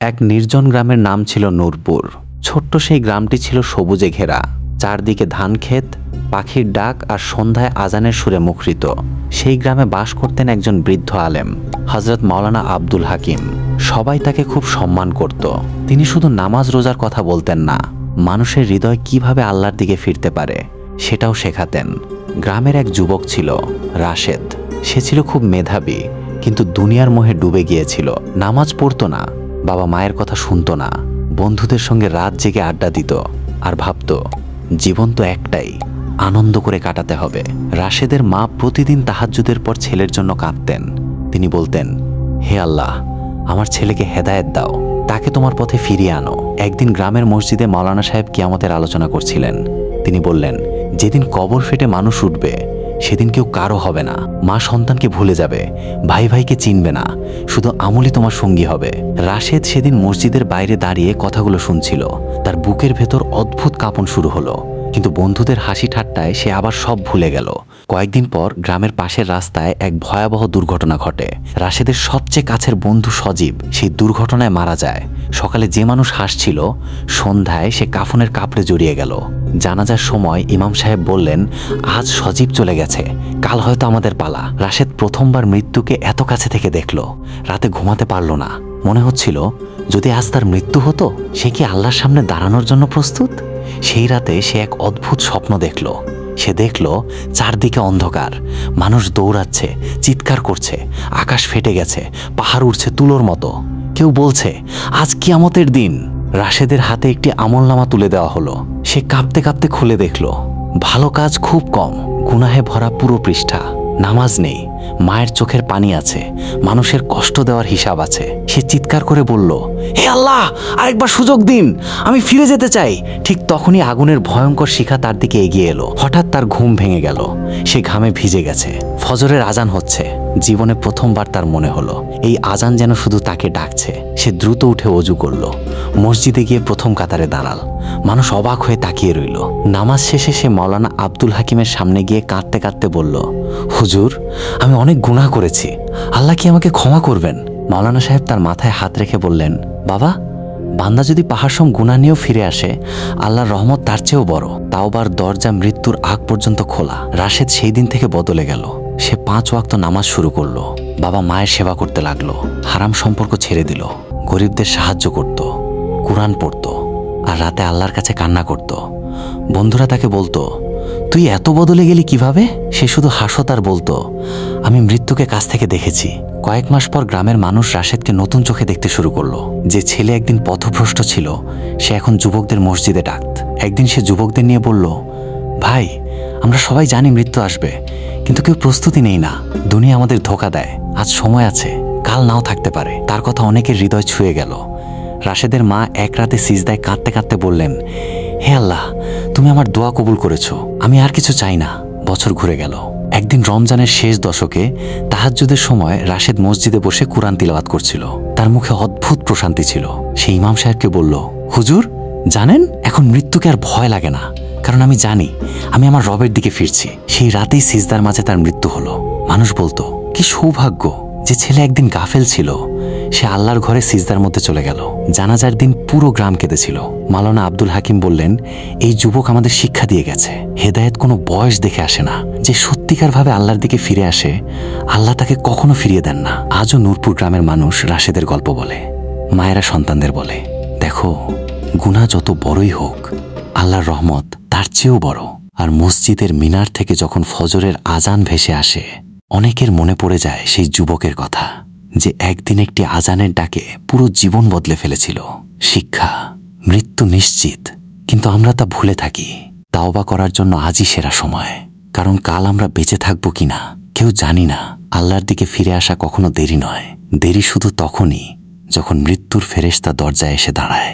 এক নির্জন গ্রামের নাম ছিল নূরপুর। ছোট্ট সেই গ্রামটি ছিল সবুজে ঘেরা, চারদিকে ধান ক্ষেত, পাখির ডাক আর সন্ধ্যায় আজানের সুরে মুখরিত। সেই গ্রামে বাস করতেন একজন বৃদ্ধ আলেম, হযরত মাওলানা আব্দুল হাকিম। সবাই তাকে খুব সম্মান করত। তিনি শুধু নামাজ রোজার কথা বলতেন না, মানুষের হৃদয় কিভাবে আল্লাহর দিকে ফিরতে পারে সেটাও শেখাতেন। গ্রামের এক যুবক ছিল রাশেদ। সে ছিল খুব মেধাবী, কিন্তু দুনিয়ার মোহে ডুবে গিয়েছিল। নামাজ পড়তো না, বাবা মায়ের কথা শুনতো না, বন্ধুদের সঙ্গে রাত জেগে আড্ডা দিত আর ভাবতো জীবন তো একটাই, আনন্দ করে কাটাতে হবে। রাশেদের মা প্রতিদিন তাহাজ্জুদের পর ছেলের জন্য কাঁদতেন। তিনি বলতেন, হে আল্লাহ, আমার ছেলেকে হেদায়েত দাও, তাকে তোমার পথে ফিরিয়ে আনো। একদিন গ্রামের মসজিদে মাওলানা সাহেব কিয়ামতের আলোচনা করছিলেন। তিনি বললেন, যেদিন কবর ফেটে মানুষ উঠবে সেদিন কেউ কারো হবে না। মা সন্তানকে ভুলে যাবে, ভাই ভাইকে চিনবে না, শুধু আমলই তোমার সঙ্গী হবে। রাশেদ সেদিন মসজিদের বাইরে দাঁড়িয়ে কথাগুলো শুনছিল। তার বুকের ভেতর অদ্ভুত কাঁপন শুরু হলো, কিন্তু বন্ধুদের হাসি ঠাট্টায় সে আবার সব ভুলে গেল। কয়েকদিন পর গ্রামের পাশের রাস্তায় এক ভয়াবহ দুর্ঘটনা ঘটে। রাশেদের সবচেয়ে কাছের বন্ধু সজীব সেই দুর্ঘটনায় মারা যায়। সকালে যে মানুষ হাসছিল, সন্ধ্যায় সে কাফনের কাপড়ে জড়িয়ে গেল। জানাজার সময় ইমাম সাহেব বললেন, আজ সজীব চলে গেছে, কাল হয়তো আমাদের পালা। রাশেদ প্রথমবার মৃত্যুকে এত কাছে থেকে দেখল। রাতে ঘুমাতে পারল না। মনে হচ্ছিল, যদি আজ তার মৃত্যু হতো, সে কি আল্লাহর সামনে দাঁড়ানোর জন্য প্রস্তুত? সেই রাতে সে এক অদ্ভুত স্বপ্ন দেখল। সে দেখল চারদিকে অন্ধকার, মানুষ দৌড়াচ্ছে, চিৎকার করছে, আকাশ ফেটে গেছে, পাহাড় উঠছে তুলোর মতো। কেউ বলছে, আজ কিয়ামতের দিন। রাশেদের হাতে একটি আমলনামা তুলে দেওয়া হলো। সে কাঁপতে কাঁপতে খুলে দেখল, ভালো কাজ খুব কম, গুনাহে ভরা পুরো পৃষ্ঠা। নামাজ নেই, মায়ের চোখের পানি আছে, মানুষের কষ্ট দেওয়ার হিসাব আছে। সে চিৎকার করে বলল, হে আল্লাহ, আরেকবার সুযোগ দিন, আমি ফিরে যেতে চাই। ঠিক তখনই আগুনের ভয়ঙ্কর শিখা তার দিকে এগিয়ে এলো। হঠাৎ তার ঘুম ভেঙে গেল। সে ঘামে ভিজে গেছে। ফজরের আজান হচ্ছে। জীবনে প্রথমবার তার মনে হলো এই আজান যেন শুধু তাকে ডাকছে। সে দ্রুত উঠে অজু করল, মসজিদে গিয়ে প্রথম কাতারে দাঁড়াল। মানুষ অবাক হয়ে তাকিয়ে রইল। নামাজ শেষে সে মাওলানা আব্দুল হাকিমের সামনে গিয়ে কাঁদতে কাঁদতে বলল, হুজুর, আমি অনেক গুনাহ করেছি, আল্লাহ কি আমাকে ক্ষমা করবেন? মাওলানা সাহেব তার মাথায় হাত রেখে বললেন, বাবা, বান্দা যদি পাহাড়সম গুনাহ নিয়েও ফিরে আসে, আল্লাহর রহমত তার চেয়েও বড়। তাওবার দরজা মৃত্যুর আগ পর্যন্ত খোলা। রাশেদ সেই দিন থেকে বদলে গেল। সে 5 ওয়াক্ত নামাজ শুরু করলো, বাবা মায়ের সেবা করতে লাগলো, হারাম সম্পর্ক ছেড়ে দিল, গরিবদের সাহায্য করত, কুরআন পড়ত, আর রাতে আল্লাহর কাছে কান্না করত। বন্ধুরা তাকে বলতো, তুই এত বদলে গেলি কিভাবে? সে শুধু হাসত আর বলতো, আমি মৃত্যুকে কাছ থেকে দেখেছি। কয়েক মাস পর গ্রামের মানুষ রাশেদকে নতুন চোখে দেখতে শুরু করলো। যে ছেলে একদিন পথভ্রষ্ট ছিল, সে এখন যুবকদের মসজিদে ডাকত। একদিন সে যুবকদের নিয়ে বলল, ভাই, আমরা সবাই জানি মৃত্যু আসবে, কিন্তু কেউ প্রস্তুতি নেই না। দুনিয়া আমাদের ধোঁকা দেয়। আজ সময় আছে, কাল নাও থাকতে পারে। তার কথা অনেকের হৃদয় ছুঁয়ে গেল। রাশেদের মা এক রাতে সিজদায় কাঁদতে কাঁদতে বললেন, হে আল্লাহ, তুমি আমার দোয়া কবুল করেছো, আমি আর কিছু চাই না। বছর ঘুরে গেল। একদিন রমজানের শেষ দশকে তাহাজ্জুদের সময় রাশেদ মসজিদে বসে কুরআন তিলাওয়াত করছিল। তার মুখে অদ্ভুত প্রশান্তি ছিল। সে ইমাম সাহেবকে বলল, হুজুর, জানেন, এখন মৃত্যুকে আর ভয় লাগে না, কারণ আমি জানি আমি আমার রবের দিকে ফিরছি। সেই রাতেই সিজদার মাঝে তার মৃত্যু হলো। মানুষ বলতো, কি সৌভাগ্য, যে ছেলে একদিন গাফেল ছিল, সে আল্লাহর ঘরে সিজদার মধ্যে চলে গেল। জানাজার দিন পুরো গ্রাম কেঁদেছিল। মাওলানা আব্দুল হাকিম বললেন, এই যুবক আমাদের শিক্ষা দিয়ে গেছে, হেদায়েত কোনো বয়স দেখে আসে না। যে সত্যিকার ভাবে আল্লাহর দিকে ফিরে আসে, আল্লাহ তাকে কখনো ফিরিয়ে দেন না। আজও নূরপুর গ্রামের মানুষ রাশেদের গল্প বলে, মায়েরা সন্তানদের বলে, দেখো, গুনাহ যত বড়ই হোক, আল্লাহর রহমত তার চেয়েও বড়। আর মসজিদের মিনার থেকে যখন ফজরের আজান ভেসে আসে, অনেকের মনে পড়ে যায় সেই যুবকের কথা, যে একদিন একটি আজানের ডাকে পুরো জীবন বদলে ফেলেছিল। শিক্ষা, মৃত্যু নিশ্চিত, কিন্তু আমরা তা ভুলে থাকি। তাওবা করার জন্য আজই সেরা সময়, কারণ কাল আমরা বেঁচে থাকবো কিনা কেউ জানি না। আল্লাহর দিকে ফিরে আসা কখনো দেরি নয়। দেরি শুধু তখনই যখন মৃত্যুর ফেরেশতা দরজায় এসে দাঁড়ায়।